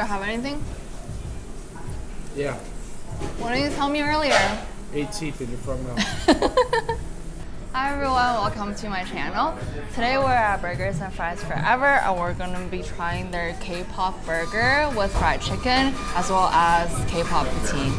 Do I have anything? Yeah. Why didn't you tell me earlier? 8 teeth in your front mouth. Hi everyone, welcome to my channel. Today we're at Burgers N Fries Foreverrrr and we're going to be trying their K-pop burger with fried chicken as well as K-pop poutine.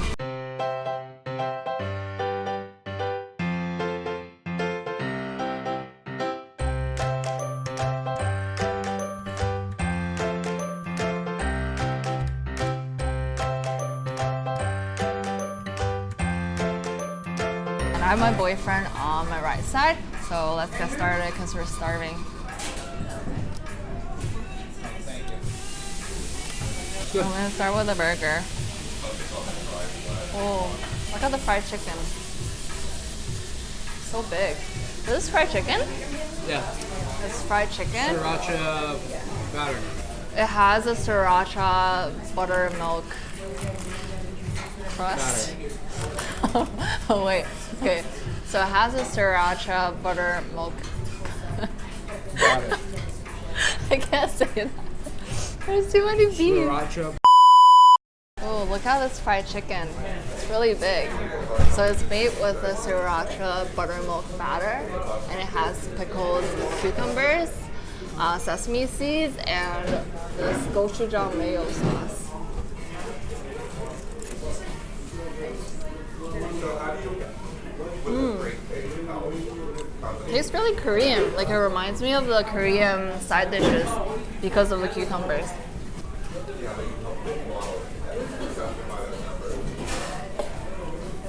I have my boyfriend on my right side, so let's get started because we're starving. I'm gonna start with the burger. Oh, look at the fried chicken. So big. Is this fried chicken? Yeah. It's fried chicken. Sriracha batter. It has a sriracha buttermilk crust. Oh wait, okay. So it has a sriracha buttermilk. I can't say that. There's too many beans. Sriracha. Oh, look at this fried chicken. It's really big. So it's made with the sriracha buttermilk batter, and it has pickled cucumbers, sesame seeds, and this gochujang mayo sauce. Tastes really Korean. Like it reminds me of the Korean side dishes because of the cucumbers.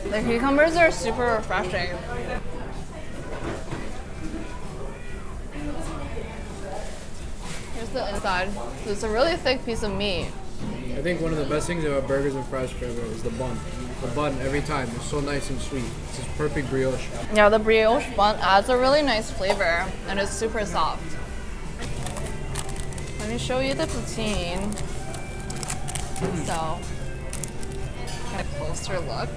The cucumbers are super refreshing. Here's the inside. It's a really thick piece of meat. I think one of the best things about Burgers N Fries Foreverrrr is the bun. The bun every time is so nice and sweet. It's just perfect brioche. Yeah, the brioche bun adds a really nice flavor and it's super soft. Let me show you the poutine. So, get a closer look.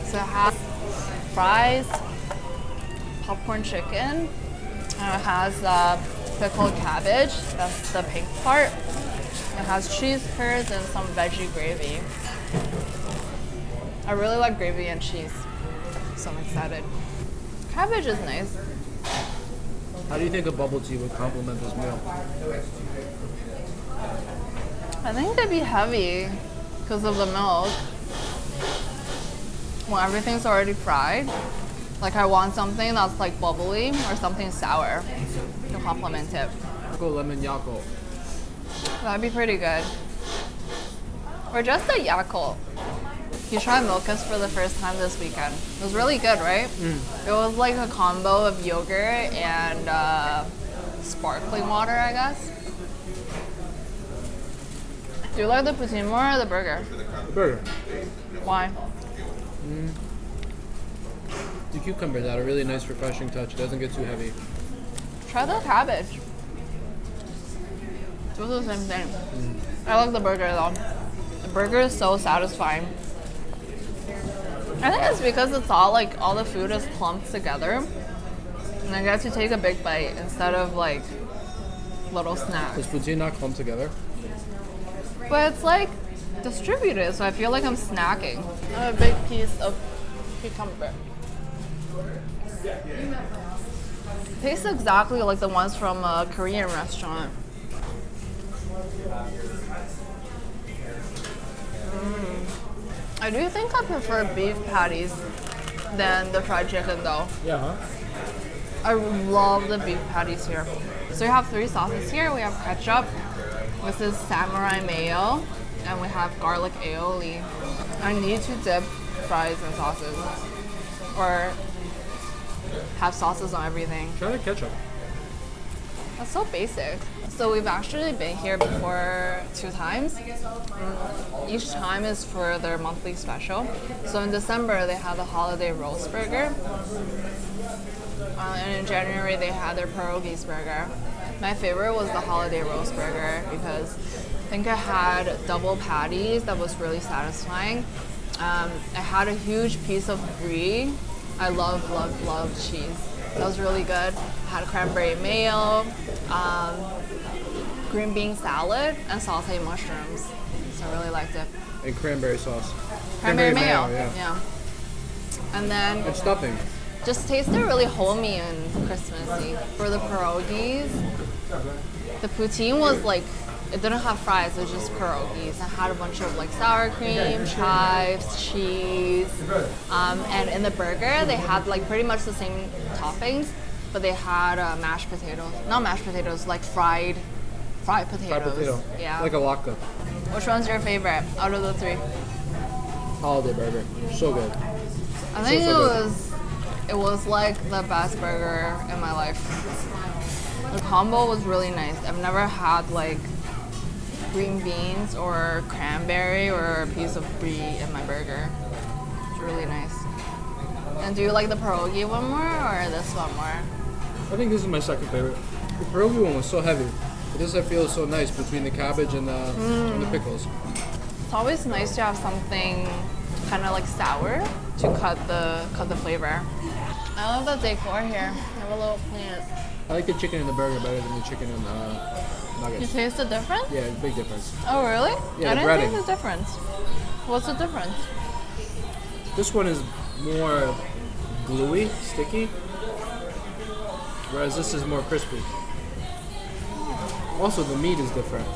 So it has fries, popcorn chicken, and it has pickled cabbage, that's the pink part. It has cheese curds and some veggie gravy. I really like gravy and cheese, so I'm excited. Cabbage is nice. How do you think a bubble tea would complement this meal? I think they'd be heavy because of the milk. When everything's already fried, like I want something that's like bubbly or something sour to complement it. Go lemon Yakult. That'd be pretty good. Or just a Yakult. You tried Milkus for the first time this weekend. It was really good, right? It was like a combo of yogurt and sparkling water, I guess. Do you like the poutine more or the burger? The burger. Why? The cucumbers add a really nice refreshing touch. It doesn't get too heavy. Try the cabbage. It's the same thing. I like the burger though. The burger is so satisfying. I think it's because it's all the food is clumped together, and I get to take a big bite instead of like little snacks. Does poutine not clump together? But it's like distributed, so I feel like I'm snacking. I have a big piece of cucumber. Tastes exactly like the ones from a Korean restaurant. I do think I prefer beef patties than the fried chicken though. Yeah, huh? I love the beef patties here. So we have 3 sauces here. We have ketchup, this is samurai mayo, and we have garlic aioli. I need to dip fries in sauces or have sauces on everything. Try the ketchup. That's so basic. So we've actually been here before 2 times. Each time is for their monthly special. So in December they had the holiday roast burger. And in January they had their pierogies burger. My favorite was the holiday roast burger because I think it had double patties that was really satisfying. It had a huge piece of brie. I love cheese. That was really good. It had cranberry mayo, green bean salad and sauteed mushrooms. So I really liked it. And cranberry sauce. Cranberry mayo. Yeah. And then And stuffing. just tasted really homey and Christmassy. For the pierogies, the poutine was like, it didn't have fries, it was just pierogies. It had a bunch of like sour cream, chives, cheese. And in the burger, they had like pretty much the same toppings, but they had mashed potatoes. Not mashed potatoes, like fried potatoes. Fried potato. Yeah. Like a latke. Which one's your favorite out of the three? Holiday burger. So good. I think So it was like the best burger in my life. The combo was really nice. I've never had like green beans or cranberry or a piece of brie in my burger. It's really nice. And do you like the pierogi one more or this one more? I think this is my second favorite. The pierogi one was so heavy. But this I feel is so nice between the cabbage and the pickles. It's always nice to have something kind of like sour to cut the flavor. I love the decor here. I have a little plant. I like the chicken in the burger better than the chicken in the You nuggets. taste the difference? Yeah, big difference. Oh really? Yeah, I the didn't breading. taste the difference. What's the difference? This one is more gluey, sticky, whereas this is more crispy. Also, the meat is different.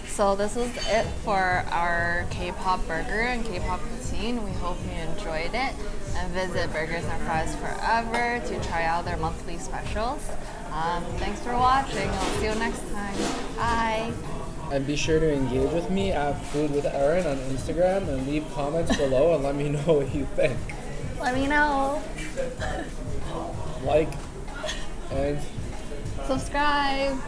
So this was it for our Kpop burger and Kpop poutine. We hope you enjoyed it. And visit Burgers N Fries Foreverrrr to try out their monthly specials. Thanks for watching. I'll see you next time. Bye. And be sure to engage with me at Food with Erin on Instagram and leave comments below and let me know what you think. Let me know. Like and Subscribe.